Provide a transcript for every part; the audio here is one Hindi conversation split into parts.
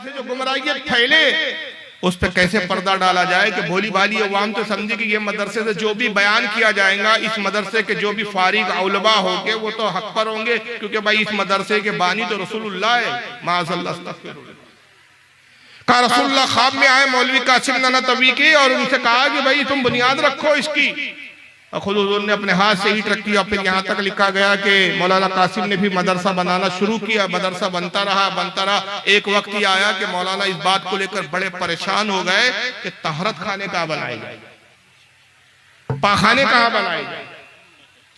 से जो गुमराहियत फैले उस पर कैसे पर्दा डाला जाए कि भोली भाली अवाम तो समझे कि ये मदरसे से जो भी बयान किया जाएगा, इस मदरसे के जो भी फारिग उलमा होंगे वो तो हक पर होंगे, क्योंकि भाई इस मदरसे के बानी तो रसूलुल्लाह है। माज़अल्लाह का रसूलुल्लाह ख्वाब में आए मौलवी कासिम नानातवी के और उनसे कहा कि भाई तुम बुनियाद रखो इसकी, और खुद हुजूर ने अपने हाथ से ईंट रखी और फिर यहाँ तक लिखा गया कि मौलाना कासिम ने भी मदरसा बनाना शुरू किया। मदरसा बनता रहा। एक वक्त ही आया कि मौलाना इस बात को लेकर बड़े परेशान हो गए कि तहरत खाने कहाँ बनाए जाए, पाखाने कहाँ बनाए जाए,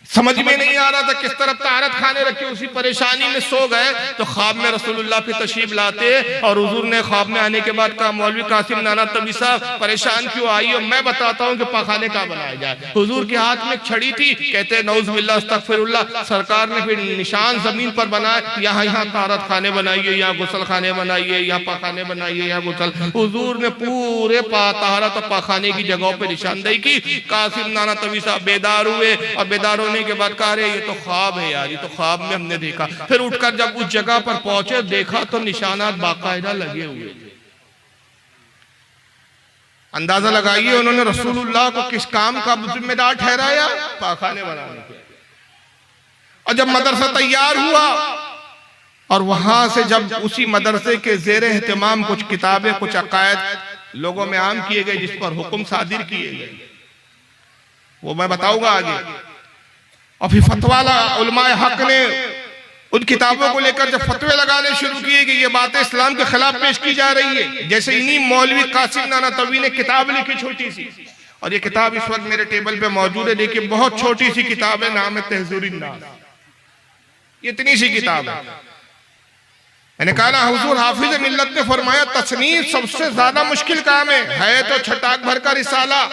समझ में नहीं आ रहा था किस तरफ तहरत खाने रखे। उसी परेशानी में सो गए तो ख्वाब में रसूलुल्लाह पे तशरीफ लाते और हुजूर ने ख्वाब में आने के बाद कहा मौलवी कासिम नानातवी साहब परेशान क्यों आई हो, मैं बताता हूँ कि पाखाने कहाँ बनाया जाए। हुजूर के हाथ में छड़ी थी, कहते नऊज़ बिल्लाह अस्तगफिरुल्लाह। सरकार ने फिर निशान जमीन पर बनाया, यहाँ यहाँ तहरत खाने बनाइए, यहाँ गुसल खाने बनाइए, यहाँ पाखाने बनाइए, यहाँ गुसल। हुजूर ने पूरे तहरत और पाखाने की जगहों पर निशानदेही की। कासिम नानातवी साहब बेदार हुए और बेदार होने के बाद कहा ये तो ख्वाब है यार, ये तो ख्वाब में हमने देखा। फिर उठकर जब उस जगह पर पहुंचे देखा तो निशानात बाकायदा लगे हुए थे। अंदाजा लगाइए उन्होंने रसूलुल्लाह को किस काम का जिम्मेदार ठहराया, पाखाने बनाने के। और जब मदरसा तैयार हुआ और वहां से जब उसी मदरसे के ज़ेर एहतमाम कुछ किताबें, कुछ अकायद लोगों में आम किए गए, जिस पर हुक्म सादिर किए गए, वो मैं बताऊंगा आगे। और फिर फतवा उलमाए हक ने उन किताबों को लेकर जब फतवे लगाने शुरू किए कि ये बातें इस्लाम के खिलाफ पेश की जा रही है, जैसे इन्हीं मौलवी कासिम नानातवी ने किताब लिखी छोटी सी, और ये किताब इस वक्त मेरे टेबल पे मौजूद है। देखिए बहुत छोटी सी किताब है, नाम है तहज़ीरुन नास। इतनी सी किताब है। मैंने कहा ना हुजूर हाफिज मिल्लत ने फरमाया तसनीफ सबसे ज्यादा मुश्किल काम है तो छटाक भर का रिसाला,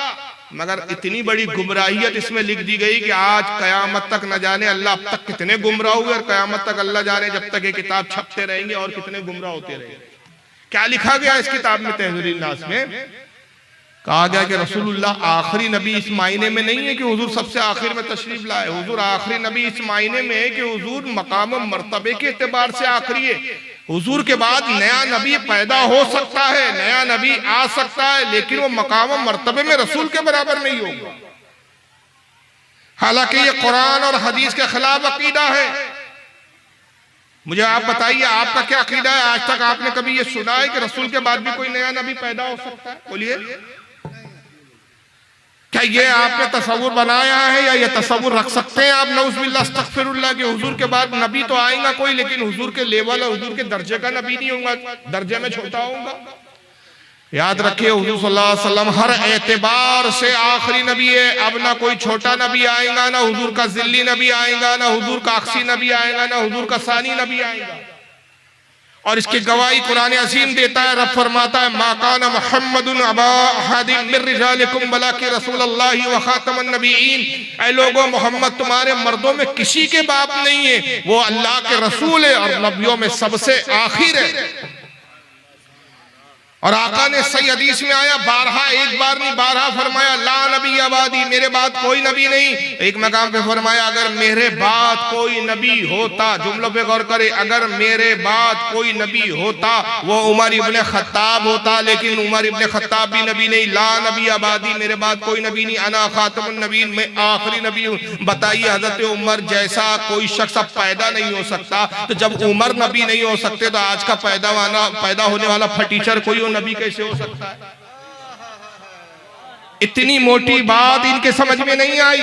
मगर इतनी बड़ी गुमराहियत इसमें लिख दी गई कि आज कयामत तक न जाने अल्लाह अब तक कितने गुमराह हुए, और कयामत तक अल्लाह जाने जब तक ये किताब छपते रहेंगे और कितने गुमराह होते रहेंगे। क्या लिखा गया इस किताब में तहज़ीरुन नास में? कहा गया कि रसूलुल्लाह आखिरी नबी इस मायने में नहीं है कि हुजूर सबसे आखिर में तशरीफ लाए। हुजूर आखिरी नबी इस मायने में है कि हुजूर मकाम मर्तबे के एतबार से आखिरी है। हुजूर के बाद नया नबी पैदा हो सकता है, नया नबी आ सकता है, लेकिन वो मकाम मर्तबे में रसूल के बराबर नहीं होगा। हालांकि ये कुरान और हदीस के खिलाफ अकीदा है। मुझे आप बताइए आपका क्या अकीदा है? आज तक आपने कभी ये सुना है कि रसूल के बाद भी कोई नया नबी पैदा हो सकता है? बोलिए, क्या ये आपने तसव्वुर बनाया है या ये तसव्वुर रख सकते हैं आप नऊज़ बिल्लाह अस्तगफिरुल्लाह के हुजूर के बाद नबी तो आएगा कोई, लेकिन हुजूर के लेवल और हुजूर के दर्जे का नबी नहीं होगा, दर्जे में छोटा होगा। याद रखिए हुजूर सल्लल्लाहु अलैहि वसल्लम हर एतबार से आखिरी नबी है। अब ना कोई छोटा नबी आएगा, ना हुजूर का जिल्ली नबी आएगा, ना हुजूर का अक्सी नबी आएगा, ना हुजूर का सानी नबी आएगा। और इसकी गवाही कुरान अज़ीम देता है। रब फरमाता है मा काना मुहम्मदुन अबा अहदिन मिन रिजालिकुम बलाकि रसूलुल्लाहि व खातमुन नबिय्यीन। ऐ लोगों, मोहम्मद तुम्हारे मर्दों में किसी के बाप नहीं है, वो अल्लाह के रसूल है और नबियों में सबसे आखिर है। और आका ने सही हदीस में आया, बारहा, एक बार नहीं बारहा फरमाया ला नबी आबादी, मेरे बाद कोई नबी नहीं। एक मकाम पे फरमाया अगर मेरे बाद कोई नबी होता, जुमलों पे गौर करे, अगर मेरे बाद कोई नबी होता वो उमर इब्ने खत्ताब होता, लेकिन उमर इब्ने खत्ताब भी नबी नहीं। ला नबी आबादी, मेरे बाद कोई नबी नहीं, अना खातमुन नबीय्यीन, मैं आखिरी नबी हूँ। बताइए हजरत उमर जैसा कोई शख्स अब पैदा नहीं हो सकता, तो जब उमर नबी नहीं हो सकते तो आज का पैदा होने वाला फटीचर कोई नबी कैसे हो सकता है? इतनी मोटी बात इनके समझ में नहीं आई।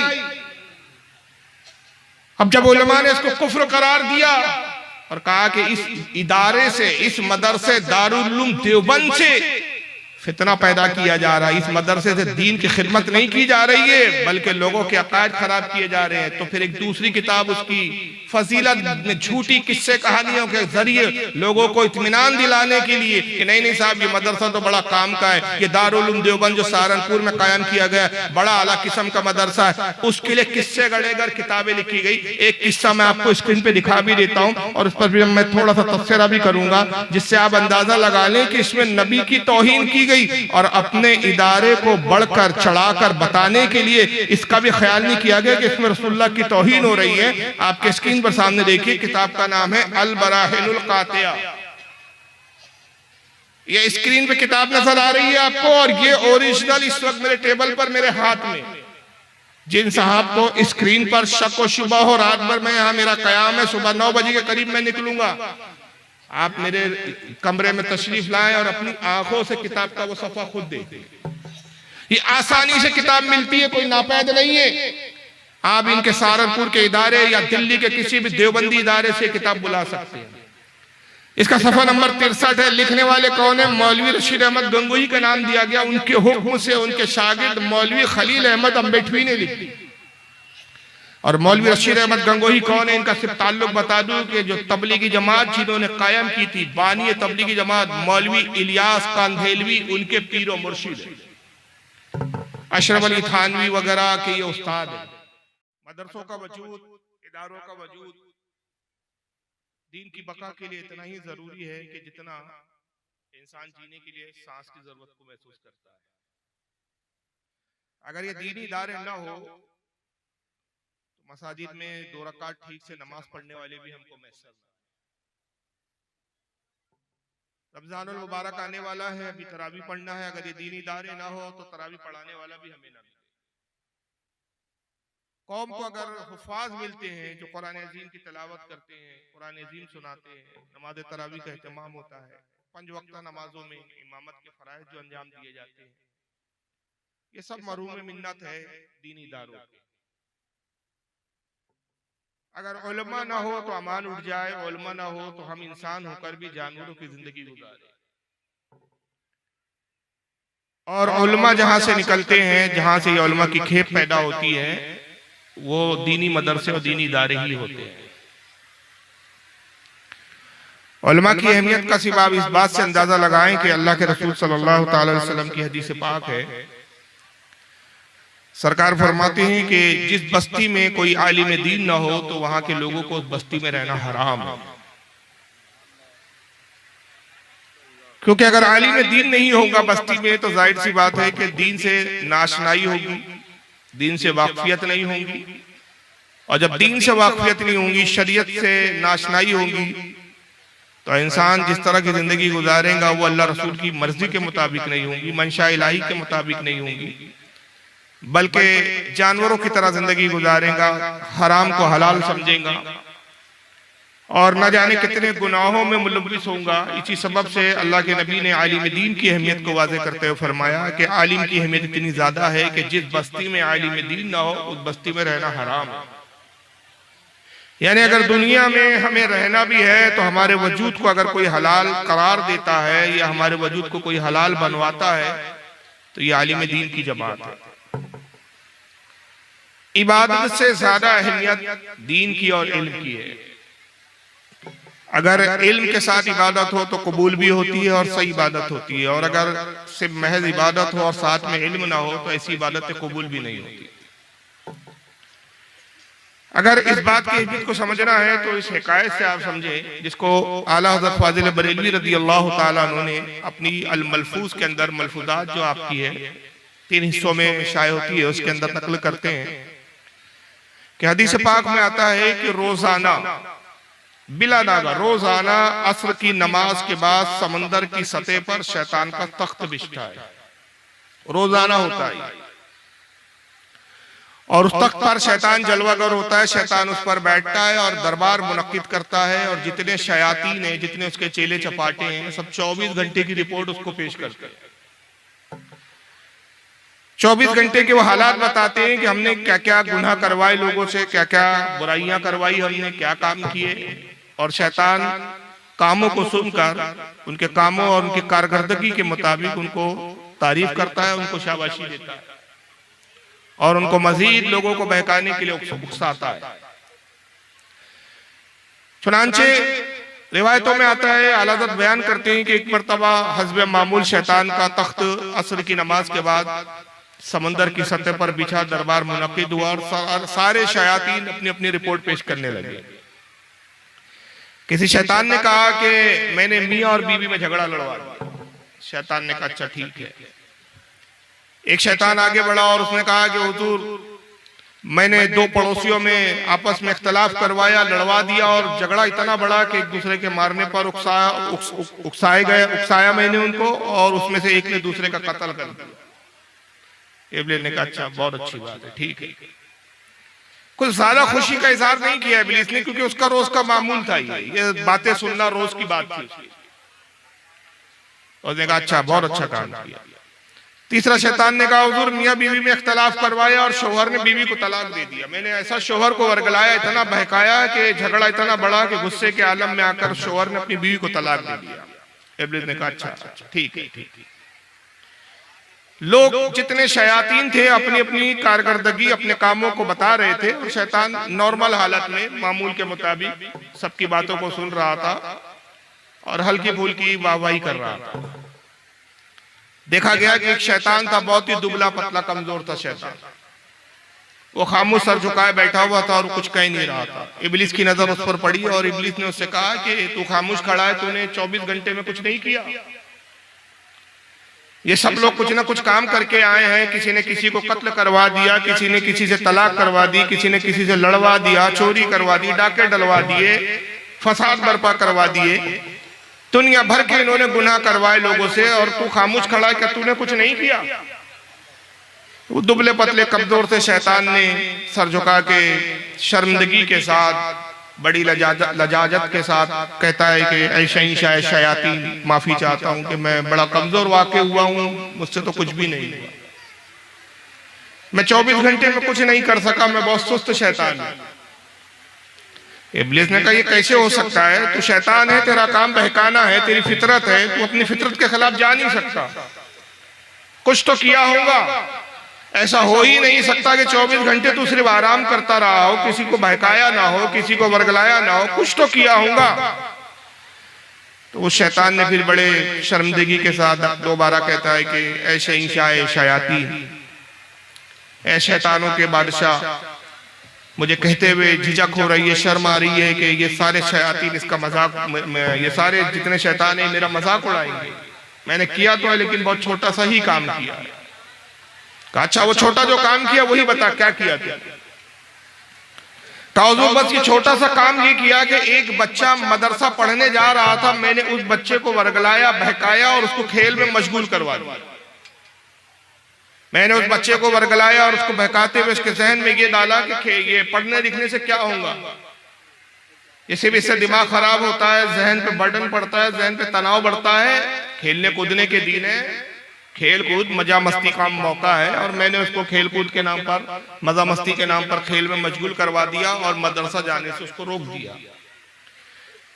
अब जब उलमा ने इसको कुफ्र करार दिया और कहा कि इस इदारे से, इस मदरसे दारुल उलूम देवबंद से फितना पैदा किया जा रहा है, इस मदरसे से दीन की खिदमत नहीं की जा रही है बल्कि लोगों के अकायद खराब किए जा रहे हैं, तो फिर एक दूसरी किताब उसकी फजीलत में झूठी किस्से कहानियों के जरिए लोगों को इत्मीनान दिलाने के लिए कि नहीं नहीं साहब ये मदरसा तो बड़ा काम का है, ये दारुल उलूम देवबंद जो सहारनपुर में कायम किया गया बड़ा आला किस्म का मदरसा है, उसके लिए किस्से गढ़ेगर किताबें लिखी गई। एक किस्सा मैं आपको स्क्रीन पे दिखा भी देता हूँ और उस पर भी मैं थोड़ा सा तफसीरा भी करूंगा, जिससे आप अंदाजा लगा लें कि इसमें नबी की तौहीन की गई और अपने इदारे को बढ़कर चढ़ाकर बताने के लिए इसका भी ख्याल नहीं किया गया कि इसमें रसूलुल्लाह की तौहीन हो रही है। आपके स्क्रीन पर सामने देखिए, किताब का नाम है अल बराहिनुल कातिया। ये स्क्रीन पे किताब नजर आ रही है आपको, और ये ओरिजिनल इस वक्त मेरे टेबल पर मेरे हाथ में। जिन साहब को स्क्रीन पर शक व शुबा हो, रात भर मैं यहाँ, मेरा कयाम है, सुबह 9 बजे के करीब मैं निकलूंगा, आप मेरे कमरे में तशरीफ लाएं और अपनी आंखों से किताब का वो सफा खुद देखें। ये आसानी से किताब मिलती है, कोई नापैद नहीं है। आप इनके सहारनपुर के इदारे या दिल्ली के किसी भी देवबंदी इदारे से किताब बुला सकते हैं। इसका सफा नंबर 63 है। लिखने वाले कौन है? मौलवी रशीद अहमद गंगोही का नाम दिया गया, उनके हुक्म से उनके शागिर्द मौलवी खलील अहमद अम्बेठवी ने लिखी। और मौलवी रशीद अहमद गंगोही कौन है? इनका सिर्फ ताल्लुक बता दूं कि जो तबलीगी जमात जिन्होंने कायम की थी, बानी तबलीगी जमात मौलवी इलियास कांधेलवी, उनके पीरो मुर्शिद अशरफ अली थानवी वगैरह के ये उस्ताद है। मदरसों का वजूद, इदारों का वजूद दीन की बका के लिए इतना ही जरूरी है कि जितना इंसान जीने के लिए सांस की जरूरत को महसूस करता है। अगर ये दीनी इदारे न हो तो मसाजिद में 2 रकात ठीक से नमाज पढ़ने वाले भी हमको मैसर न। रमजानुल मुबारक आने वाला है, अभी तरावी पढ़ना है, अगर ये दीनी इदारे ना हो तो तरावी पढ़ाने वाला भी हमें ना मिले। कौम को अगर हुफ़ाज़ मिलते हैं जो कुरान अज़ीम की तिलावत करते हैं, कुरान अज़ीम सुनाते हैं, नमाज तरावी का एहतमाम होता है, 5 वक्ता नमाजों में इमामत के फ़राइज़ जो अंजाम दिए जाते हैं, ये सब मरहूम मिन्नत है दीनी इदारों की। अगर उलमा ना हो तो अमान उठ जाए, उलमा ना हो तो हम इंसान होकर भी जानवरों की जिंदगी गुजारे। और उलमा जहां से निकलते हैं, जहां से ये उलमा की खेप पैदा होती है, वो दीनी मदरसे और दीनी इदारे ही होते हैं। उलमा की अहमियत का सिर्फ आप इस बात से अंदाजा लगाएं कि अल्लाह के रसूल सल्लल्लाहु अलैहि वसल्लम की हदीस पाक है, सरकार फरमाते हैं कि जिस बस्ती में कोई आलिम दीन ना हो तो वहां के लोगों को उस बस्ती में रहना हराम है। क्योंकि अगर आलिम दीन नहीं होगा बस्ती में तो जाहिर सी बात है कि दीन से नाशनाई होगी, दीन से वाकफियत नहीं होगी, और जब दीन से वाकफियत नहीं होगी, शरीयत से नाशनाई होगी, तो इंसान जिस तरह की जिंदगी गुजारेगा वो अल्लाह रसूल की मर्जी के मुताबिक नहीं होगी, मंशा इलाही के मुताबिक नहीं होगी, बल्कि जानवरों की तरह जिंदगी गुजारेगा, हराम को हलाल समझेगा और न जाने कितने गुनाहों में मुलव्विस होगा। इसी सबब से अल्लाह के नबी ने आलिम दीन की अहमियत को वाज़ेह करते हुए फरमाया कि आलिम की अहमियत इतनी ज्यादा है कि जिस बस्ती में आलिम दीन ना हो उस बस्ती में रहना हराम है। यानी अगर दुनिया में हमें रहना भी है तो हमारे वजूद को अगर कोई हलाल करार देता है या हमारे वजूद को कोई हलाल बनवाता है तो ये आलिम दीन की जमात है। इबादत से ज्यादा अहमियत दीन की और इल्म की है। अगर इल्म के साथ इबादत हो तो कबूल भी होती है और सही इबादत होती है, और अगर सिर्फ महज इबादत हो और साथ में इल्म ना हो तो ऐसी इबादत कबूल भी नहीं होती। अगर इस बात की अहमियत को समझना है तो इस हिकायत से आप समझे, जिसको आला हज़रत फाजिल बरेलवी रज़ी अल्लाह ताला अन्हु ने अपनी अल मलफूज के अंदर, मलफूजात जो आपकी है 3 हिस्सों में शाये होती है, उसके अंदर नकल करते हैं कि हदीस पाक में आता है कि रोजाना बिला नागा रोजाना असर की नमाज के बाद समंदर की सतह पर शैतान का तख्त बिछता है। रोजाना होता है और उस तख्त पर शैतान जलवागर होता है, शैतान उस पर बैठता है और दरबार मुनक्किद करता है, और जितने शयातीन हैं, जितने उसके चेले चपाटे हैं, सब 24 घंटे की रिपोर्ट उसको पेश करते हैं। 24 घंटे के वो हालात बताते हैं कि हमने क्या क्या गुनाह करवाए लोगों से, क्या क्या बुराइयां करवाई हमने, क्या काम किए, और शैतान कामों को सुनकर उनके कामों और उनकी कारकर्दगी के मुताबिक उनको तारीफ करता है, उनको शाबाशी देता है और उनको मजीद लोगों को बहकाने के लिए उकसाता है। चुनांचे रिवायतों में आता है, आला हज़रत बयान करते हैं कि एक मर्तबा हस्ब मामूल शैतान का तख्त असर की नमाज के बाद समंदर की सतह पर बिछा दरबार मुनक्किद हुआ और सारे शयातीन अपनी अपनी रिपोर्ट पेश करने लगे। किसी शैतान ने कहा कि मैंने मियाँ और बीवी में झगड़ा लड़वा दिया। शैतान ने कहा अच्छा ठीक है। एक शैतान आगे बढ़ा और उसने कहा कि हुजूर मैंने दो पड़ोसियों में आपस में इख्तलाफ करवाया, लड़वा दिया और झगड़ा इतना बड़ा कि एक दूसरे के मारने पर उकसाया मैंने उनको, और उसमें से एक ने दूसरे का कत्ल कर दिया। इब्लीस ने कहा अच्छा, बहुत अच्छी बात है, ठीक है। कुछ ज्यादा खुशी का इजहार नहीं किया इब्लीस ने, क्योंकि उसका रोज का मामूल था, ये बातें सुनना रोज की बात थी। उसने कहा अच्छा, बहुत अच्छा काम किया। तीसरा शैतान ने कहा हुजूर मियां बीवी में इख्तलाफ करवाया और शौहर ने बीवी को तलाक दे दिया। मैंने ऐसा शौहर को वर्गलाया, इतना बहकाया कि झगड़ा इतना बड़ा कि गुस्से के आलम में आकर शौहर ने अपनी बीवी को तलाक दे दिया। इब्लीस ने कहा अच्छा, ठीक है, ठीक है। लोग जितने शयातीन थे अपनी अपनी कारकर्दगी, अपने कामों को बता रहे थे, और शैतान नॉर्मल हालत में मामूल के मुताबिक सबकी बातों को सुन रहा था और हल्की फुल्की वाहवाही कर रहा था। देखा गया कि एक शैतान था, बहुत ही दुबला पतला कमजोर था शैतान। वो खामोश सर झुकाए बैठा हुआ था और कुछ कह नहीं रहा था। इब्लीस की नजर उस पर पड़ी और इब्लीस ने उससे कहा कि तू खामोश खड़ा है, तूने 24 घंटे में कुछ नहीं किया। ये सब लोग कुछ ना कुछ काम करके आए हैं, किसी ने किसी को कत्ल करवा दिया, किसी ने किसी से तलाक करवा दी, किसी ने किसी से लड़वा दिया, चोरी करवा दी, डाके डलवा दिए, फसाद बर्पा करवा दिए, दुनिया भर के इन्होंने गुनाह करवाए लोगों से, और तू खामोश खड़ा है, क्या तूने कुछ नहीं किया? वो दुबले पतले कमजोर से शैतान ने सर झुका के शर्मिंदगी के साथ, बड़ी लजाजत के साथ कहता है कि ऐ शहंशाह शयातीन, माफी चाहता हूं कि मैं बड़ा कमजोर वाक़ हुआ हूं, मुझसे तो कुछ भी नहीं हुआ, मैं 24 घंटे में कुछ नहीं कर सका, मैं बहुत सुस्त शैतान हूं। इब्लीस ने कहा ये कैसे हो सकता है, तू शैतान है, तेरा काम बहकाना है, तेरी फितरत है, तू अपनी फितरत के खिलाफ जा नहीं सकता, कुछ तो किया होगा। ऐसा हो ही नहीं सकता कि 24 घंटे तू सिर्फ आराम करता रहा हो, किसी को बहकाया ना हो, किसी को वर्गलाया ना हो, कुछ तो किया होगा। तो उस शैतान ने फिर बड़े शर्मिंदगी के साथ दोबारा कहता है कि ऐ शहंशाह शयातीन, ऐ शैतानों के बादशाह, मुझे कहते हुए झिझक हो रही है, शर्म आ रही है कि ये सारे शयातीन इसका मजाक, ये सारे जितने शैतान है मेरा मजाक उड़ाएंगे। मैंने किया तो है लेकिन बहुत छोटा सा ही काम किया है। अच्छा, वो छोटा जो काम किया वही बता, क्या किया था? बस ये छोटा सा काम ये किया कि एक बच्चा मदरसा पढ़ने जा रहा था, मैंने उस बच्चे को वर्गलाया, बहकाया और उसको खेल में मशगूल करवा दिया। मैंने उस बच्चे को वर्गलाया और उसको बहकाते हुए उसके जहन में ये डाला कि ये पढ़ने लिखने से क्या होगा, इससे भी इससे दिमाग खराब होता है, जहन पे बर्डन पड़ता है, जहन पे तनाव बढ़ता है। खेलने कूदने के दिन है, खेल कूद मजा मस्ती का मौका है, और मैंने उसको खेल कूद के नाम पर, मजा मस्ती के नाम पर खेल में मशगूल करवा दिया और मदरसा जाने से उसको रोक दिया।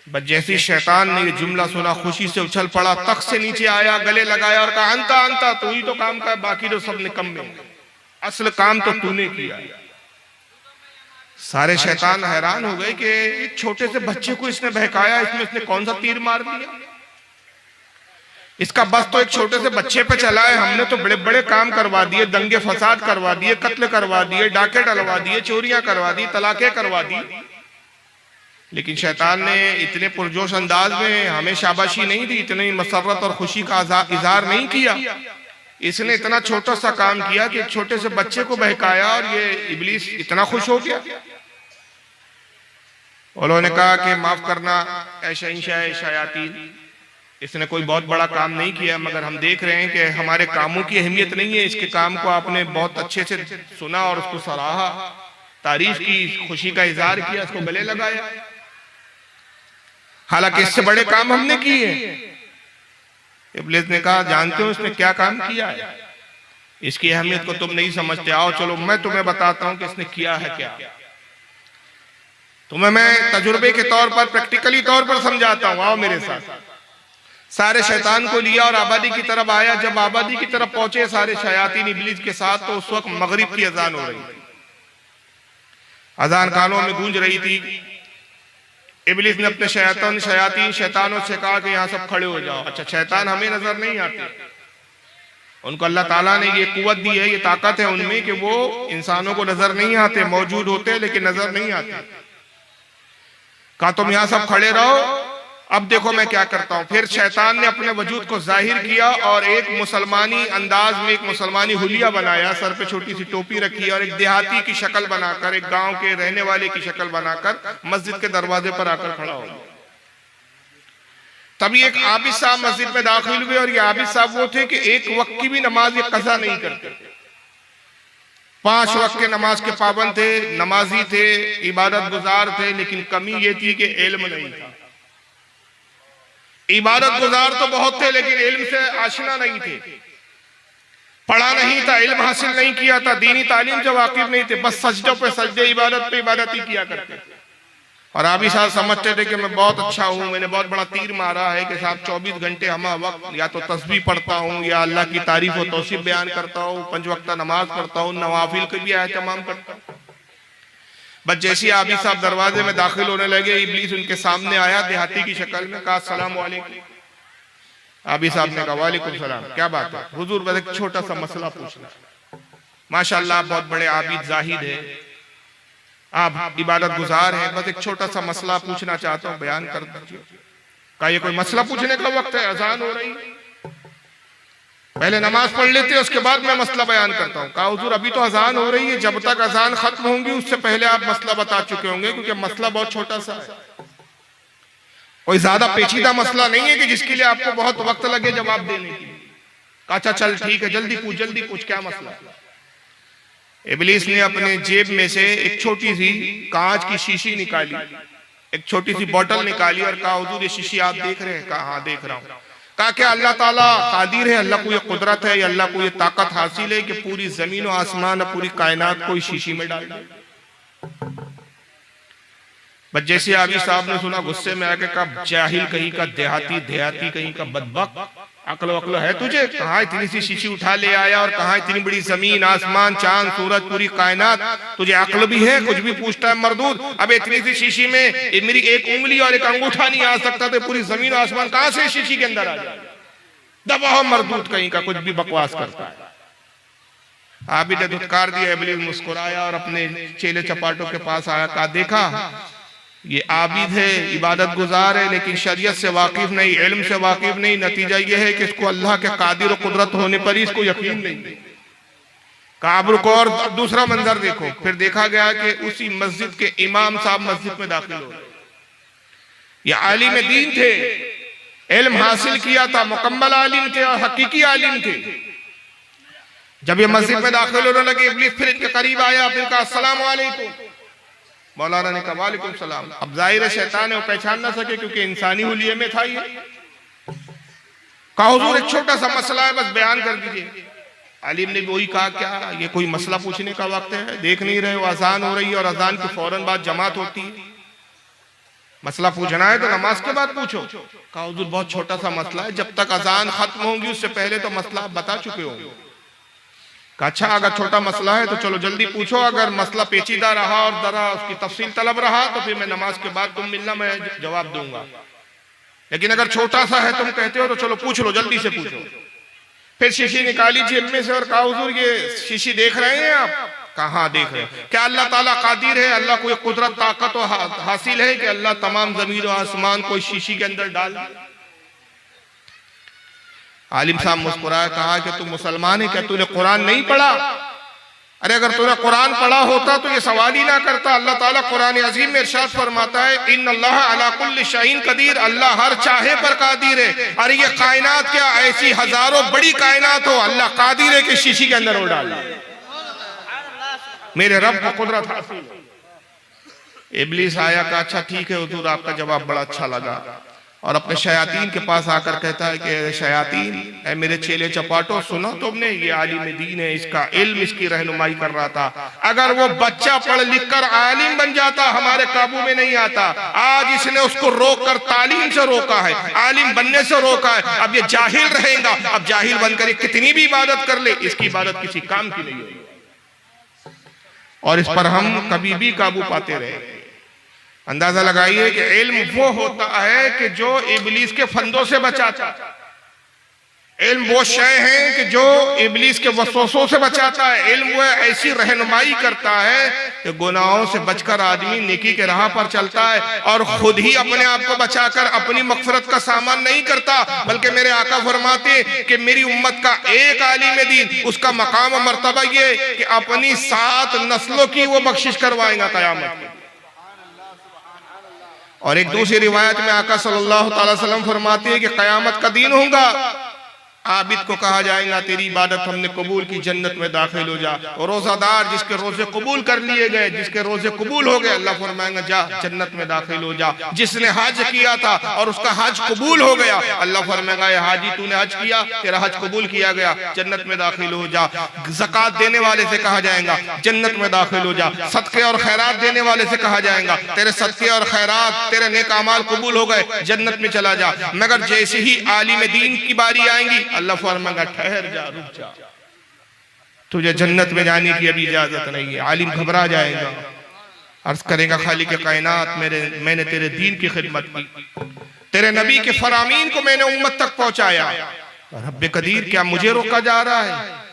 बस जैसे शैतान ने ये जुमला सुना, खुशी से उछल पड़ा, तख्त से नीचे आया, गले लगाया और कहा अंता अंता, तू ही तो काम का, बाकी तो सब निकम्मे, असल काम तो तूने किया। सारे शैतान हैरान हो गए कि एक छोटे से बच्चे को इसने बहकाया, इसमें इसने कौन सा तीर मार दिया, इसका बस तो एक छोटे से बच्चे पे चला है, हमने तो बड़े बड़े काम करवा दिए, दंगे फसाद करवा दिए, कत्ल करवा दिए, डाके डलवा दिए, चोरियां करवा दी, तलाके करवा दी। लेकिन शैतान ने इतने पुरजोश अंदाज में हमें शाबाशी नहीं दी, इतनी मसरत और खुशी का इजहार नहीं किया। इसने इतना छोटा सा काम किया कि एक छोटे से बच्चे को बहकाया और ये इब्लीस इतना खुश हो गया। उन्होंने कहा कि माफ करना ऐ शहंशाह शयातीन, इसने कोई बहुत बड़ा काम नहीं किया, मगर हम देख रहे हैं कि हमारे कामों की अहमियत नहीं है, इसके काम को आपने बहुत अच्छे से सुना और उसको सराहा, तारीफ की, खुशी का इजहार किया, इसको गले लगाया, हालांकि इससे बड़े काम हमने किए। इब्लीस ने कहा जानते हो इसने क्या काम किया है, इसकी अहमियत को तुम नहीं समझते, आओ चलो मैं तुम्हें बताता हूं कि इसने किया है क्या, तुम्हें मैं तजुर्बे के तौर पर, प्रैक्टिकली तौर पर समझाता हूं, आओ मेरे साथ। सारे शैतान को लिया और आबादी की तरफ आया। जब आबादी की तरफ पहुंचे सारे शयातीन इब्लीस के साथ, तो उस वक्त मगरिब की अजान हो रही थी, अजान कानों में गूंज रही थी। इब्लीस ने अपने शैतानों से कहा कि यहाँ सब खड़े हो जाओ। अच्छा, शैतान हमें नजर नहीं आते, उनको अल्लाह ताला ने ये कुव्वत दी है, ये ताकत है उनमें कि वो इंसानों को नजर नहीं आते, मौजूद होते लेकिन नजर नहीं आते। कहा तुम यहाँ सब खड़े रहो अब देखो मैं क्या करता हूं। फिर शैतान ने अपने वजूद को जाहिर किया और एक मुसलमानी अंदाज में एक मुसलमानी हुलिया बनाया, सर पे छोटी सी टोपी रखी और एक देहाती की शक्ल बनाकर, एक गांव के रहने वाले की शक्ल बनाकर मस्जिद के दरवाजे पर आकर खड़ा हो गया। तभी एक आबिद साहब मस्जिद में दाखिल हुए और ये आबिद साहब वो थे कि एक वक्त की भी नमाज ये कज़ा नहीं करते, 5 वक्त के नमाज के पाबंद थे, नमाजी थे, इबादत गुजार थे, लेकिन कमी ये थी कि इल्म नहीं था। इबादत गुजार तो बहुत थे लेकिन इल्म से आशना नहीं थे, पढ़ा नहीं था, इल्म हासिल नहीं किया था, दीनी तालीम से वाकिफ नहीं थे, बस सजदों पे सजदे, इबादत पे इबादत ही किया करते थे। और आबिद साहब समझते थे कि मैं बहुत अच्छा हूँ, मैंने बहुत बड़ा तीर मारा है कि साहब 24 घंटे हम वक्त या तो तस्बीह पढ़ता हूँ या अल्लाह की तारीफ और तौसीफ बयान करता हूँ, 5 वक्त नमाज पढ़ता हूँ, नवाफिल का भी एहतमाम करता हूँ। बस जैसे आबिद साहब दरवाजे में दाखिल होने लगे, इब्लीस उनके सामने आया देहाती की शक्ल में, कहा अस्सलाम वालेकुम। आबिद साहब ने कहा वालेकुम सलाम, क्या बात है हुजूर, बस एक छोटा सा मसला पूछना। माशाअल्लाह बहुत बड़े आबिद जाहिद है, आप इबादत गुजार हैं, बस एक छोटा सा मसला पूछना चाहता हूँ, बयान कर दीजिए। कहा ये कोई मसला पूछने का वक्त है, अजान हो रही, पहले नमाज पढ़ लेते हैं उसके बाद मैं मसला बयान करता हूँ। कहा हुजूर अभी तो अजान हो रही है, जब तक अजान खत्म होंगी उससे पहले आप मसला बता चुके होंगे, क्योंकि मसला बहुत छोटा सा है, कोई ज्यादा पेचीदा मसला नहीं है कि जिसके लिए आपको बहुत वक्त लगे जवाब देने की। अच्छा चल ठीक है, जल्दी पूछ क्या मसला। इब्लीस ने अपने जेब में से एक छोटी सी कांच की शीशी निकाली, एक छोटी सी बोतल निकाली और कहा हुजूर ये शीशी आप देख रहे हैं? कहा हाँ देख रहा हूँ। कहा क्या अल्लाह ताला कादिर है, अल्लाह को ये कुदरत है, अल्लाह को ये ताकत हासिल है कि पूरी जमीन और आसमान और पूरी कायनात को इस शीशी में डाल दे? बस जैसे आबिद साहब ने सुना गुस्से में आके कहा जाहिल कहीं का, देहाती कहीं का, बदबख्त, अक्ल वक्ल है तुझे? कहाँ इतनी सी शीशी उठा ले आया और कहाँ इतनी बड़ी जमीन आसमान चांद सूरज पूरी कायनात, तुझे अक्ल भी है? कुछ भी पूछता है मरदूद। अब इतनी सी शीशी में मेरी एक उंगली और एक अंगूठा नहीं आ सकता, तो पूरी जमीन आसमान कहाँ से शीशी के अंदर आ जाए? दबाओ मरदूद कहीं का, कुछ भी बकवास करता है। आबिद ने धुतकार दिया, इब्लीस मुस्कुराया और अपने चेले चपाटों के पास आया, कहा देखा ये आबिद है, इबादत गुजार है, लेकिन शरीयत से वाकिफ नहीं, इल्म से वाकिफ नहीं। नतीजा यह है कि इसको अल्लाह के कादिर और कुदरत होने पर ही इसको यकीन नहीं। काबुल को और दूसरा मंजर देखो। फिर देखा गया कि उसी मस्जिद के इमाम साहब मस्जिद में दाखिल हो, ये आलिम दीन थे, इल्म हासिल किया था, मुकम्मल आलिम थे और हकीकी आलिम थे। जब ये मस्जिद में दाखिल होने लगे, इब्लीस फिर इनके करीब आया, फिर कहा अस्सलाम वालेकुम। मौलाना ने कहा वालेकुम सलाम। अब जाहिर है शैतान है, वो पहचान ना सके क्योंकि इंसानी हुलिये में था ये। कहा हुजूर एक छोटा सा मसला है, बस बयान कर दीजिए। आलिम ने भी वही कहा क्या ये कोई मसला पूछने का वक्त है? देख नहीं रहे हो अजान हो रही है और अजान के फौरन बाद जमात होती है, मसला पूछना है तो नमाज के बाद पूछो। कहा हुजूर बहुत छोटा सा मसला है, जब तक अजान खत्म होंगी उससे पहले तो मसला आप बता चुके होंगे। अच्छा अगर छोटा मसला है तो चलो जल्दी पूछो, अगर मसला पेचीदा रहा और जरा उसकी तफसील तलब रहा तो फिर मैं नमाज के बाद तुम मिलना, मैं जवाब दूंगा। लेकिन अगर छोटा सा है तुम कहते हो तो चलो पूछ लो, जल्दी से पूछो। फिर शीशी निकाली जेब में से और कहा हुजूर ये शीशी देख रहे हैं आप? कहाँ देख रहे हैं? क्या अल्लाह ताला कादिर है, अल्लाह को ये कुदरत ताकत हासिल है कि अल्लाह तमाम जमीन और आसमान को शीशी के अंदर डाल दे? आलिम साहब मुस्कुराया, कहा कि तू मुसलमान है क्या, तूने कुरान नहीं पढ़ा? अरे अगर तूने कुरान पढ़ा होता तो ये सवाल ही ना करता। अल्लाह ताला कुरान अजीम में इरशाद फरमाता है इन्नल्लाह अला कुल्लि शैइन कदीर, अल्लाह हर चाहे पर कादिर है। अरे ये कायनात क्या ऐसी हजारों बड़ी कायनात हो, अल्लाह कादिर है कि शीशी के अंदर वो डाल, मेरे रब को कुदरत हासिल। इब्लीस आया, का अच्छा ठीक है हुजूर आपका जवाब बड़ा अच्छा लगा, और अपने शयातीन के पास आकर कहता है कि शयातीन ऐ मेरे चेले चपाटो, सुना तुमने ये आलिम दीन है, इसका इल्म इसकी रहनुमाई कर रहा था। अगर वो बच्चा पढ़ लिख कर आलिम बन जाता हमारे काबू में नहीं आता। आज इसने उसको रोक कर तालीम से रोका है, आलिम बनने से रोका है। अब ये जाहिल रहेगा, अब जाहिल बनकर कितनी भी इबादत कर ले इसकी इबादत किसी काम की नहीं होगी, और इस पर हम कभी भी काबू पाते रहे। अंदाजा लगाइए कि इल्म वो होता है कि जो इब्लीस के फंदों से बचाता। इल्म वो शय है कि जो इब्लीस के वसवसों से बचाता है। इल्म वो ऐसी रहनुमाई करता है कि गुनाहों से बचकर आदमी नेकी के राह पर चलता है और खुद ही अपने आप को बचाकर अपनी मगफरत का सामान नहीं करता, बल्कि मेरे आका फरमाते कि मेरी उम्मत का एक आलिम दीन, उसका मकाम और मर्तबा ये कि अपनी 7 नस्लों की वो बख्शिश करवाएगा क़यामत में। और एक दूसरी रिवायत में आका सल्लल्लाहु अलैहि वसल्लम फरमाते हैं कि क़यामत का दिन होगा, आबिद को कहा जाएगा तेरी इबादत हमने कबूल की, जन्नत में दाखिल हो जा। और रोजादार जिसके रोजे कबूल कर लिए गए, जिसके रोजे कबूल हो गए, अल्लाह फरमाएगा जा जन्नत में दाखिल हो जा। जिसने हज किया था और उसका हज कबूल हो गया, अल्लाह फरमाएगा या हाजी तूने हज किया, तेरा हज कबूल किया गया, जन्नत में दाखिल हो जा। ज़कात देने वाले से कहा जाएगा जन्नत में दाखिल हो जा। सदके और खैरात देने वाले से कहा जाएगा तेरे सदके और खैरात, तेरे नेक अमाल कबूल हो गए, जन्नत में चला जा। मगर जैसे ही आलिम दीन की बारी आएगी, अल्लाह फरमाएगा ठहर जा, रुक जा, तुझे जन्नत में जाने की अभी इजाजत नहीं है। आलिम घबरा जाएगा, अर्ज करेगा खालिक कायनात मैंने तेरे दीन की खिदमत की, तेरे नबी के फरामीन को मैंने उम्मत तक पहुंचाया, रब्बे कदीर क्या मुझे रोका जा रहा है?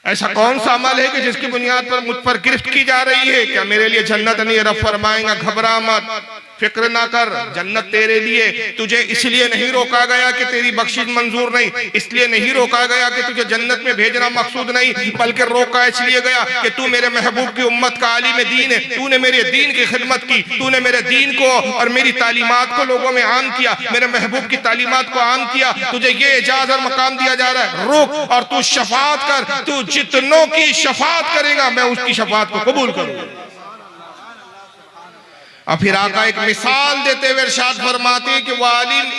ऐसा कौन सा अमल है कि जिसकी बुनियाद पर मुझ पर गिरफ्त की जा रही है? क्या मेरे लिए जन्नत नहीं है? रब फरमाएगा घबरा मत, फिक्र ना कर, जन्नत तेरे लिए। तुझे इसलिए नहीं रोका गया कि तेरी बख्शिश मंजूर नहीं, इसलिए नहीं रोका गया कि तुझे जन्नत में भेजना मकसूद नहीं, बल्कि रोका इसलिए गया कि तू मेरे महबूब की उम्मत का आलिम दीन है, तूने मेरे दीन की खिदमत की, तूने मेरे दीन को और मेरी तालीमात को लोगों में आम किया, मेरे महबूब की तालीमात को आम किया। तुझे ये एजाज और मकाम दिया जा रहा है, रुक और तू शफात कर, तू जितनों की शफात करेगा मैं उसकी शफात को कबूल करूंगा। और फिर आका एक मिसाल देते हुए इरशाद फरमाते कि वो आलिम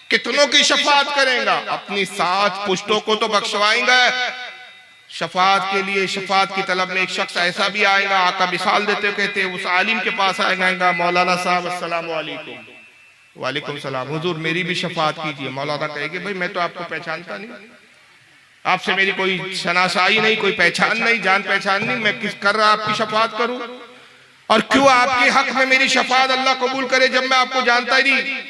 कितनों की शफात करेगा? अपनी 7 पुश्तों को तो बख्शवाएंगा। शफात के लिए शफात की तलब में एक शख्स ऐसा भी आएगा, आका मिसाल देते हुए कहते हैं उस आलिम के पास आएगा, मौलाना साहब अस्सलाम वालेकुम। वालेकुम सलाम, हुजूर मेरी भी शफात कीजिए। मौलाना कहेंगे भाई मैं तो आपको पहचानता नहीं, आपसे मेरी कोई शनासाई नहीं, कोई पहचान नहीं, जान पहचान नहीं, मैं किस कर रहा आपकी शफात करूं? और क्यों आपके हक में मेरी शफात अल्लाह कबूल करे जब मैं आपको जानता ही नहीं?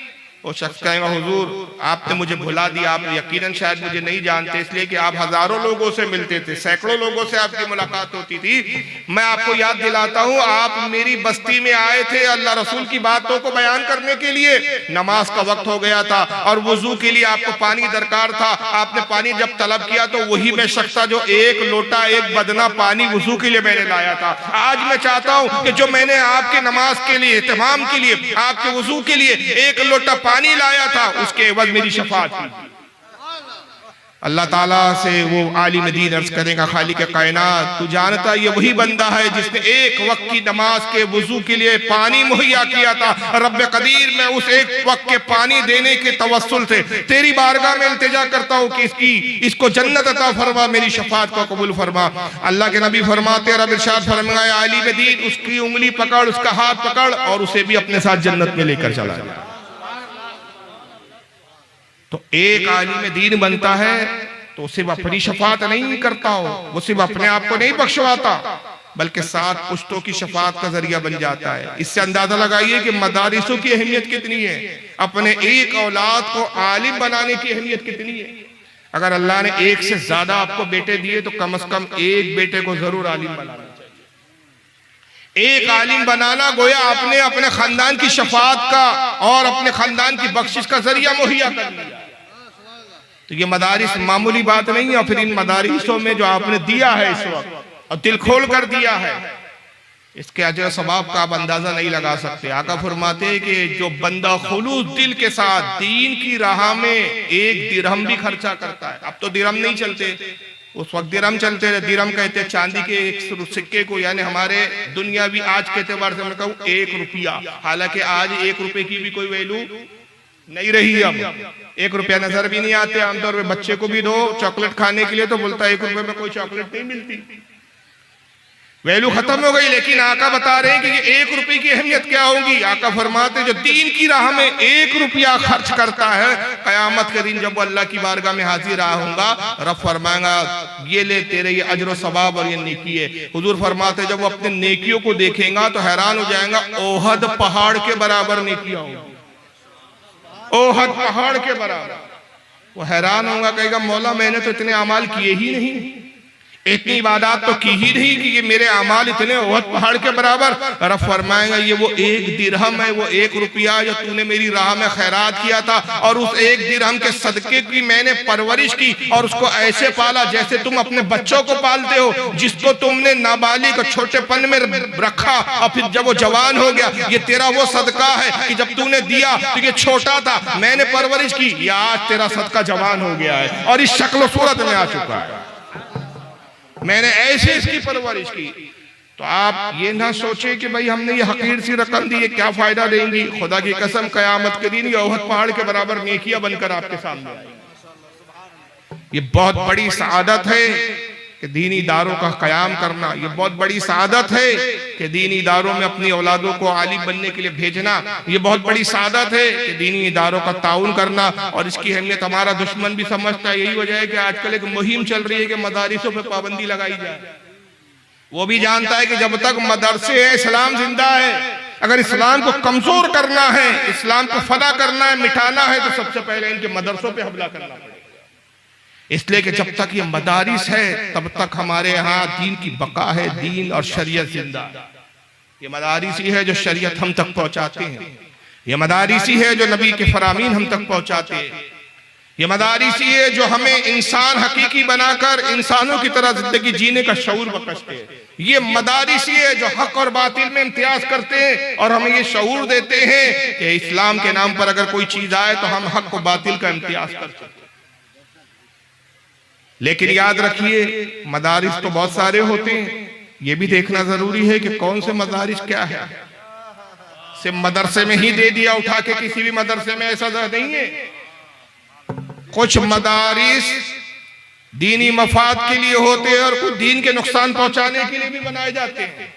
वो शख्स कहेगा हुजूर आपने मुझे भुला दिया, आप यकीनन शायद मुझे नहीं जानते, इसलिए कि आप हजारों लोगों से मिलते थे, सैकड़ों लोगों से आपकी मुलाकात होती थी। मैं आपको याद दिलाता हूँ आप मेरी बस्ती में आए थे अल्लाह रसूल की बातों को बयान करने के लिए, नमाज का वक्त हो गया था और वुजू के लिए आपको पानी दरकार था। आपने पानी जब तलब किया तो वही मैं शख्स था जो 1 लोटा 1 बदना पानी वुजू के लिए मैंने लाया था। आज मैं चाहता हूँ कि जो मैंने आपके नमाज के लिए, इत्माम के लिए, आपके वुजू के लिए 1 लोटा पानी लाया था, उसके एवज मेरी शफात की। अल्लाह ताला से वो आलिम दीन अर्ज करेगा खालिक कायनात तू जानता ये वही बंदा है जिसने 1 वक्त की नमाज के वुजू के लिए पानी मुहैया किया था। रब्बे कदीर मैं उस 1 वक्त के पानी देने के तवस्सुल से तेरी बारगाह में इल्तिजा करता हूँ कि इसको जन्नत अता फरमा, मेरी शफात को कबूल फरमा। अल्लाह के नबी फरमाते रब इरशाद फरमाया आलिम दीन उसकी उंगली पकड़, उसका हाथ पकड़ और उसे भी अपने साथ जन्नत में लेकर चला जाए। तो एक आलिम दीन बनता है तो सिर्फ अपनी शफात नहीं करता हो, वो सिर्फ अपने आप को नहीं बख्शवाता बल्कि 7 पुश्तों की शफात का जरिया बन जाता है। इससे अंदाजा लगाइए कि मदारिसों की अहमियत कितनी है, अपने एक औलाद को आलिम बनाने की अहमियत कितनी है। अगर अल्लाह ने 1 से ज्यादा आपको बेटे दिए तो कम से कम 1 बेटे को जरूर आलिम बनाना चाहिए। 1 आलिम बनाना गोया आपने अपने खानदान की शफात का और अपने खानदान की बख्शिश का जरिया मुहैया कर लिया। तो ये मदारिस मामूली बात नहीं है। और फिर इन मदारिसों में जो आपने दिया है इस वक्त और दिल खोल कर दिया है, इसके अजर सवाब का आप अंदाजा नहीं लगा सकते। आका फरमाते हैं कि जो बंदा खुलूस दिल के साथ दीन की राह में 1 दिरहम भी खर्चा करता है, अब तो दिरहम नहीं चलते, उस वक्त दिरहम चलते थे। दिरहम कहते हैं चांदी के एक सिक्के को, यानी हमारे दुनियावी आज के एतबार से मैं कहूँ 1 रुपया, हालांकि आज 1 रुपए की भी कोई वैल्यू नहीं रही। अब 1 रुपया नजर भी नहीं आते। आमतौर पर बच्चे को भी दो चॉकलेट खाने के लिए तो बोलता है 1 रुपए में कोई चॉकलेट नहीं मिलती, वैल्यू खत्म हो गई। लेकिन आका बता रहे हैं कि ये 1 रुपए की अहमियत क्या होगी। आका फरमाते जो दीन की राह में 1 रुपया खर्च करता है, कयामत के दिन जब वो अल्लाह की बारगाह में हाजिर रहा होगा, रब फरमाएगा ये ले तेरे ये अजर सवाब और ये नेकी है। हुजूर फरमाते जब वो अपने नेकियों को देखेगा तो हैरान हो जाएगा, ओहद पहाड़ के बराबर नेकियां होंगी, ओहद पहाड़ के बराबर। वो हैरान होगा, कहेगा मौला मैंने तो इतने अमाल किए ही नहीं, इतनी इबादत तो की ही नहीं कि ये मेरे अमाल इतने ओहद पहाड़ के बराबर। और फरमाएगा ये वो 1 दिरहम है, वो 1 रुपया जो तूने मेरी राह में खैरात किया था, और उस 1 दिरहम के सदके की मैंने परवरिश की और उसको ऐसे पाला जैसे तुम अपने बच्चों को पालते हो, जिसको तुमने नाबालिग और छोटेपन में रखा और फिर जब वो जवान हो गया, ये तेरा वो सदका है कि जब तूने दिया तो ये छोटा था, मैंने परवरिश की, ये आज तेरा सदका जवान हो गया है और इस शक्ल सूरत में आ चुका है, मैंने ऐसे इसकी परवरिश की। तो आप ये ना सोचे कि भाई हमने ये हकीर सी रकम दी, ये क्या फायदा देंगी। खुदा की कसम क़यामत के दिन ये ओहद पहाड़ के बराबर नेकियां बनकर आपके सामने आएगी। ये बहुत बड़ी सआदत है कि दीनी इदारों का क़याम करना, ये बहुत बड़ी सआदत है कि दीनी इदारों में अपनी औलादों को आलिम बनने के लिए भेजना, ये बहुत बड़ी सआदत है कि दीनी इदारों का ताउन करना। और इसकी अहमियत हमारा दुश्मन भी समझता है। यही वजह है कि आजकल एक मुहिम चल रही है कि मदारिसों पर पाबंदी लगाई जाए। वो भी जानता है कि जब तक मदरसे है इस्लाम जिंदा है। अगर इस्लाम को कमजोर करना है, इस्लाम को फना करना है, मिटाना है, तो सबसे पहले इनके मदरसों पर हमला करना पड़ेगा। इसलिए कि जब तक ये मदारिस है तब तक हमारे यहाँ दीन की बका है, दीन और शरीयत जिंदा। ये मदारिस ही है जो शरीयत हम तक पहुंचाते हैं, ये मदारिस ही है जो नबी के फरामीन हम तक पहुंचाते हैं, ये मदारिस ही है जो हमें इंसान हकीकी बनाकर इंसानों की तरह जिंदगी जीने का शऊर बख्शते हैं। ये मदारिस ही है जो हक और बातिल में इम्तियाज करते हैं और हमें ये शऊर देते हैं कि इस्लाम के नाम पर अगर कोई चीज आए तो हम हक और बातिल का इम्तियाज कर सकते हैं। लेकिन याद रखिए मदारिस तो बहुत सारे होते हैं, ये भी देखना जरूरी है कि कौन से मदारिस क्या है। सिर्फ मदरसे में ही दे दिया उठा के, किसी भी मदरसे में ऐसा नहीं है। कुछ मदारिस दीनी मफाद के लिए होते हैं और कुछ दीन के नुकसान पहुंचाने के लिए भी बनाए जाते हैं।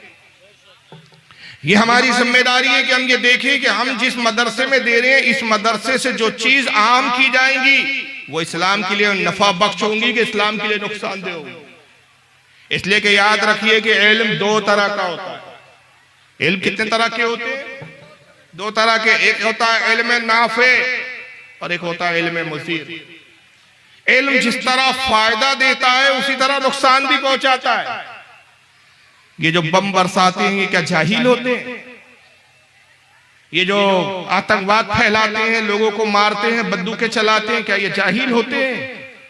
ये हमारी जिम्मेदारी है कि हम ये देखें कि हम जिस मदरसे में दे रहे हैं, इस मदरसे से जो चीज आम की जाएंगी वो इस्लाम के लिए नफा बख्श होंगी कि इस्लाम के लिए नुकसानदेह होंगी। इसलिए कि याद रखिए कि इल्म 2 तरह का होता है। इल्म कितने तरह के होते हैं? 2 तरह के। एक होता है इल्म नाफे और एक होता है इल्म मुसीर। इल्म जिस तरह फायदा देता है उसी तरह नुकसान भी पहुंचाता है। ये जो बम बरसाते हैं ये क्या जाहिल होते हैं? ये जो आतंकवाद फैलाते हैं, लोगों को मारते हैं, बंदूकें चलाते हैं, क्या ये जाहिल होते हैं?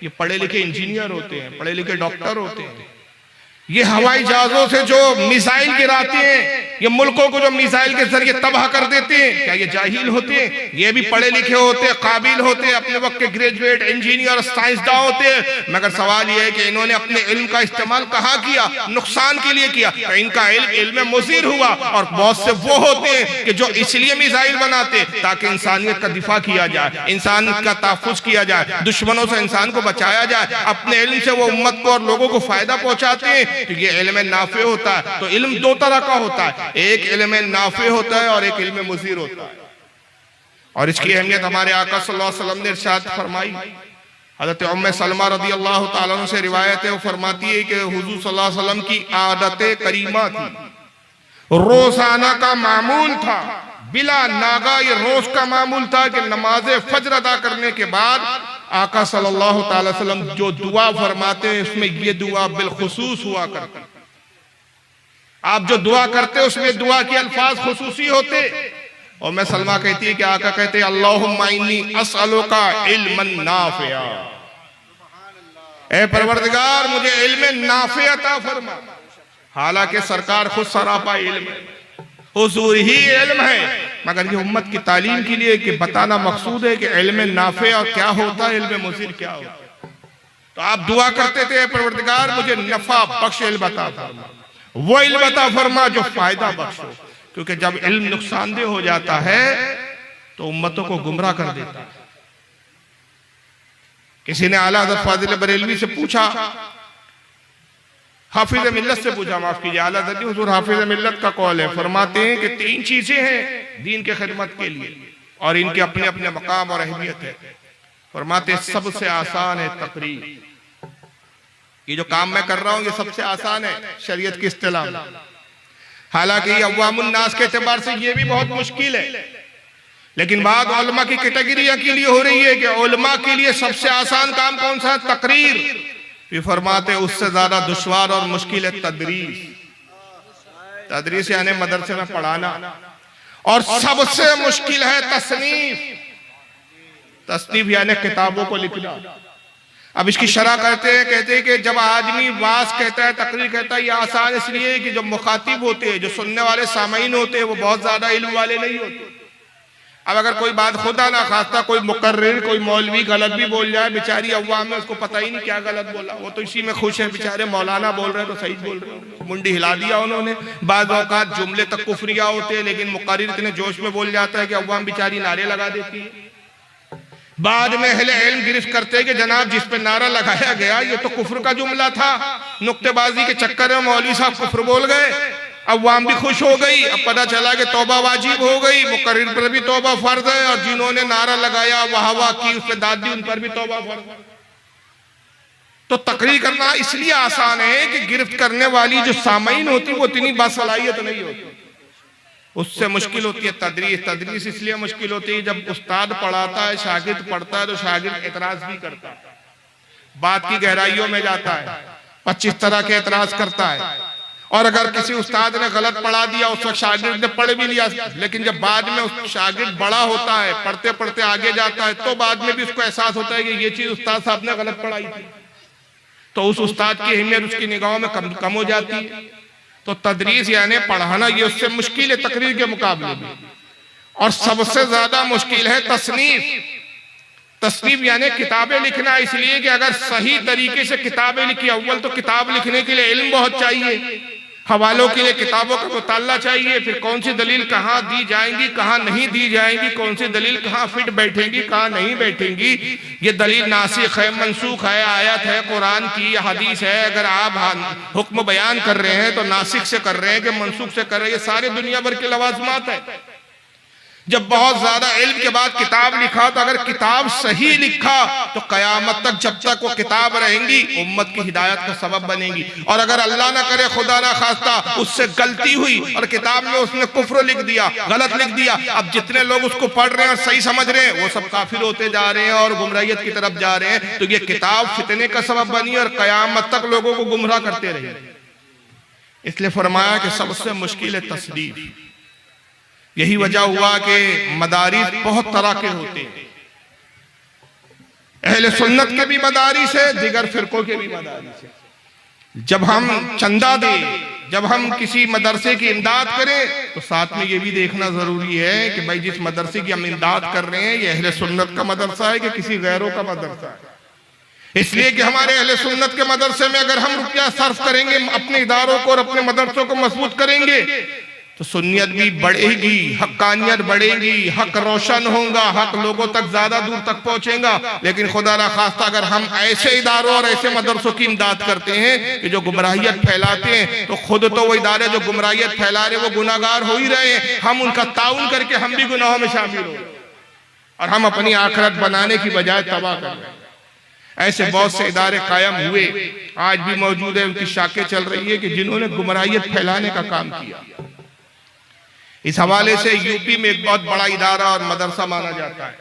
ये पढ़े लिखे इंजीनियर होते हैं, पढ़े लिखे डॉक्टर होते हैं। ये हवाई जहाजों से जो मिसाइल गिराते हैं, ये मुल्कों को जो मिसाइल के जरिए तबाह कर देते हैं, क्या ये जाहिल होते हैं? ये भी पढ़े लिखे होते हैं, काबिल होते हैं, अपने वक्त के ग्रेजुएट इंजीनियर साइंसदान होते हैं। मगर सवाल ये है कि इन्होंने अपने इल्म का इस्तेमाल कहाँ किया? नुकसान के लिए किया। तो इनका इल्म मुज़ीर हुआ। और बहुत से वो होते हैं कि जो इसलिए मिसाइल बनाते ताकि इंसानियत का दिफा किया जाए, इंसान का तहफ़्फ़ुज़ किया जाए, दुश्मनों से इंसान को बचाया जाए। अपने इल्म से वो उम्मत को और लोगों को फायदा पहुंचाते हैं। तो ये इल्म नाफे होता है। तो इल्म 2 तरह का होता है, एक इल्म नाफे होता है और एक इल्म मुज़ीर होता है। और इसकी अहमियत हमारे आका सल्लल्लाहु अलैहि वसल्लम ने इरशाद फरमाई। हज़रत उम्मे सलमा रज़ियल्लाहु ताला अन्हा से रिवायत है, वो फरमाती है कि हुज़ूर सल्लल्लाहु अलैहि वसल्लम की आदत करीमा थी, रोजाना का मामूल था, बिला नागा ये रोज का मामूल था कि नमाज फज्र अदा करने के बाद आका सल्लल्लाहु अलैहि वसल्लम जो दुआ फरमाते हैं उसमें ये दुआ बिलखुसूस हुआ करती। आप जो दुआ करते उसमें दुआ के अल्फाज खुसूसी होते। और मैं सलमा कहती है कि आका कहते हैं अल्लाहुम्मा इन्नी अस्अलुका इल्मन नाफिया, ऐ परवरदिगार मुझे इल्म नाफिया अता फरमा। हालांकि सरकार खुद सरापा इल्म है, हुजूर ही इल्म है, मगर ये उम्मत की तालीम के लिए कि बताना मकसूद है कि इल्म नाफे और क्या होता है, इल्म मुज़ीर क्या होता है। तो आप दुआ करते थे परवरदिगार मुझे नफा बख्श इल्म अता फरमा, वो इल्म अता फरमा जो फायदा बख्श हो। क्योंकि जब इल्म नुकसानदेह हो जाता है तो उम्मतों को गुमराह कर देता है। किसी ने आला हज़रत फाजिल बरेलवी से पूछा, हाफिज मिल्लत से पूछा, माफ कीजिए, आला हज़रत हुजूर हाफिज मिल्लत का कौल है, फरमाते हैं कि 3 चीजें हैं दीन के खिदमत के लिए और इनके अपने अपने मकाम और अहमियत है। फरमाते सबसे आसान है तकरीर। ये जो काम मैं कर रहा हूं ये सबसे आसान है शरीयत की इस्तिलाह में। हालांकि अवामुन नास के एतबार से ये भी बहुत मुश्किल है, लेकिन बात उलमा की कैटेगरिया के लिए हो रही है कि उलमा के लिए सबसे आसान काम कौन सा है? तकरीर। फिर फरमाते उससे ज्यादा दुश्वार और मुश्किल है तदरीस। तदरीस यानी मदरसे में पढ़ाना, और सबसे मुश्किल है तसनीफ। तसनीफ यानी किताबों को लिखना। अब इसकी शरह कहते हैं कि जब आदमी वास कहता है, तकरीर कहता है, ये आसान इसलिए कि जो मुखातिब होते हैं, जो सुनने वाले सामीन होते हैं, वो बहुत ज्यादा इल्म वाले नहीं होते। अब अगर कोई बात खुदा ना खास्ता कोई मुकर्रिर, कोई मौलवी गलत भी बोल जाए, बेचारी अव्वाम में उसको पता ही नहीं क्या गलत बोला, वो तो इसी में खुश है, बेचारे मौलाना बोल रहे हैं तो सही बोल रहे हैं, मुंडी हिला दिया उन्होंने। बाज़ औक़ात जुमले तक कुफरिया होते हैं, लेकिन मुकर्रिर इतने जोश में बोल जाता है कि अव्वाम बेचारी नारे लगा देती है। बाद में अहले इल्म गिरफ्त करते हैं कि जनाब जिस पे नारा लगाया गया ये तो कुफ्र का जुमला था, नुक्तेबाजी के चक्कर में मौलवी साहब कुफ्र बोल गए। अवाम भी खुश हो गई। अब पता चला कि तौबा वाजिब हो गई, मुकर्रिर पर भी तौबा फर्ज है, और जिन्होंने नारा लगाया वाह वाह की, उस पर दाद दी, उन पर भी तौबा फर्ज है। तो तकरीर करना इसलिए आसान है कि गिरफ्त करने वाली जो सामीन होती वो इतनी बासलाहियत नहीं होती, उससे मुश्किल होती है तदरीस। तदरीस इसलिए मुश्किल होती है जब उस्ताद पढ़ाता है, शागिर्द पढ़ता है, तो शागिर्द एतराज भी करता है, बात की गहराइयों में जाता है, 25 तरह के एतराज करता है। और अगर किसी उस्ताद ने गलत पढ़ा दिया, उस वक्त शागिर्द ने पढ़ भी लिया, लेकिन जब बाद में उस शागिर्द बड़ा होता है, पढ़ते पढ़ते आगे जाता है, तो बाद में भी उसको एहसास होता है कि ये चीज उस्ताद साहब ने गलत पढ़ाई थी, तो उस उस्ताद की अहमियत उसकी निगाहों में कम हो जाती है। तो तदरीस यानी पढ़ाना, ये उससे मुश्किल है तकरीर के मुकाबले में। और सबसे ज्यादा मुश्किल है तसनीफ। तसनीफ यानी किताबें लिखना, इसलिए कि अगर सही तरीके से किताबें लिखी, अव्वल तो किताब लिखने के लिए इल्म बहुत चाहिए, हवालों के लिए किताबों का मुताला चाहिए, फिर कौन सी दलील कहाँ दी जाएंगी, कहाँ नहीं दी जाएंगी, कौन सी दलील कहाँ फिट बैठेंगी, कहाँ नहीं बैठेंगी, ये दलील नासिख है, मनसूख है, आयत है कुरान की, हदीस है। अगर आप हुक्म बयान कर रहे हैं तो नासिख से कर रहे हैं कि मनसूख से कर रहे हैं, ये सारे दुनिया भर के लवाजमात है। जब बहुत ज्यादा इल्म के बाद किताब लिखा, तो अगर किताब सही लिखा तो कयामत तक जब तक वो किताब रहेंगी उम्मत की हिदायत का सबब बनेगी। और अगर अल्लाह ना करे, खुदा ना खास्ता, उससे गलती हुई और किताब में उसने कुफ्र लिख दिया, गलत लिख दिया, अब जितने लोग उसको पढ़ रहे हैं और सही समझ रहे हैं वो सब काफिर होते जा रहे हैं और गुमराहियत की तरफ जा रहे हैं। तो ये किताब फितने का सबब बनी और कयामत तक लोगों को गुमराह करते रहे। इसलिए फरमाया कि सबसे मुश्किल है तस्दीक। यही वजह हुआ कि मदारिस बहुत तरह के होते हैं, अहले सुन्नत के भी मदारिस है, दिगर फिरकों के भी मदारिस है। जब हम चंदा दें, जब हम किसी मदरसे की इमदाद करें, तो साथ में ये भी देखना जरूरी है कि भाई जिस मदरसे की हम इमदाद कर रहे हैं ये अहले सुन्नत का मदरसा है कि किसी गैरों का मदरसा है। इसलिए कि हमारे अहले सुन्नत के मदरसे में अगर हम रुपया सर्फ करेंगे, अपने इदारों को और अपने मदरसों को मजबूत करेंगे, तो सुन्नियत भी बढ़ेगी, हक्कानियत बढ़ेगी, हक रोशन होगा, हक लोगों तक ज्यादा दूर तक पहुंचेगा। लेकिन खुदा ना खास्ता अगर हम ऐसे इदारों और ऐसे मदरसों की इमदाद करते हैं कि जो गुमराहियत फैलाते हैं, तो खुद तो वो इदारे जो गुमराहियत फैला रहे वो गुनाहगार हो ही रहे हैं, हम उनका ताउन करके हम भी गुनाहों में शामिल हो और हम अपनी आखिरत बनाने की बजाय तबाह कर रहे हैं। ऐसे बहुत से इदारे कायम हुए, आज भी मौजूद है, उनकी शाखें चल रही है कि जिन्होंने गुमराहियत फैलाने का काम किया। इस हवाले से यूपी में एक बहुत बड़ा इदारा और मदरसा माना जाता है,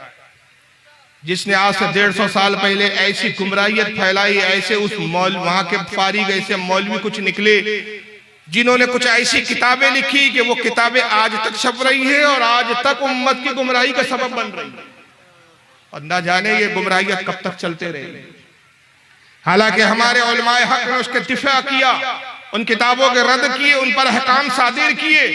जिसने आज से 150 साल पहले ऐसी गुमराहियत फैलाई, ऐसे उस वहां के फारिग ऐसे मौलवी कुछ निकले जिन्होंने कुछ ऐसी किताबें लिखी कि वो किताबें आज तक छप रही है और आज तक उम्मत की गुमराही का सबब बन रही है, और ना जाने ये गुमराहियत कब तक चलते रहे। हालांकि हमारे उलमाए हक ने उसके दिफा किया, उन किताबों के रद्द किए, उन पर अहकाम सादिर किए,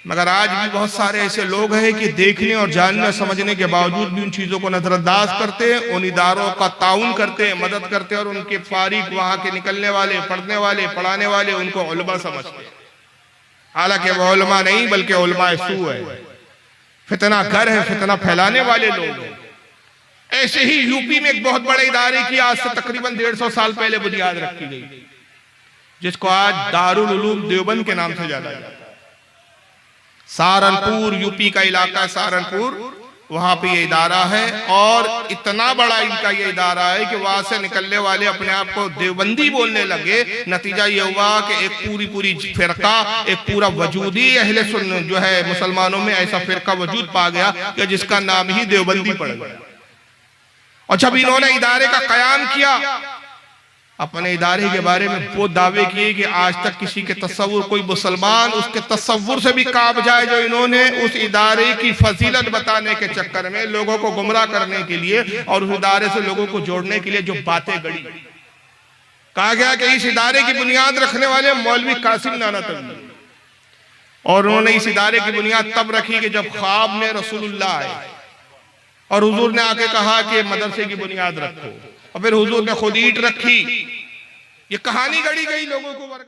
मगर आज भी बहुत सारे ऐसे लोग हैं कि देखने और जानने और समझने के बावजूद भी उन चीजों को नजरअंदाज करते हैं, उन इदारों का ताउन करते हैं, मदद करते हैं, और उनके फारिग वहां के निकलने वाले, पढ़ने वाले, पढ़ाने वाले उनको उलमा समझते हैं। हालांकि वो उलमा नहीं बल्कि उलमा सू है, फितना घर है, फितना फैलाने वाले लोग हैं। ऐसे ही यूपी में एक बहुत बड़े इदारे की आज से तकरीबन 150 साल पहले बुनियाद रखी गई, जिसको आज दारुल उलूम देवबंद के नाम से जाना जाता है। सहारनपुर यूपी का इलाका, सहारनपुर वहां पे ये इदारा है, और इतना बड़ा इनका ये इदारा है कि वहां से निकलने वाले अपने आप को देवबंदी बोलने लगे। नतीजा ये हुआ कि एक पूरी फिरका, एक पूरा वजूदी अहले सुन्नत जो है मुसलमानों में ऐसा फिरका वजूद पा गया कि जिसका नाम ही देवबंदी पड़ गया। और जब इन्होंने इदारे का कयाम किया, अपने इदारे के बारे में वो दावे किए कि आज तक किसी के तस्वुर, कोई मुसलमान उसके तस्वुर से भी कांप जाए, जो इन्होंने उस इदारे की फजीलत बताने के चक्कर में लोगों को गुमराह करने के लिए और उस इदारे से लोगों को जोड़ने के लिए जो बातें गढ़ी। कहा गया कि इस इदारे की बुनियाद रखने वाले मौलवी कासिम नाना तंगी, और उन्होंने इस इदारे की बुनियाद तब रखी कि जब ख्वाब में रसूलुल्लाह आए और हुजूर ने आके कहा कि मदरसे की बुनियाद रखो, और फिर हुजूर ने खुद ईंट रखी। ये कहानी गढ़ी गई लोगों को।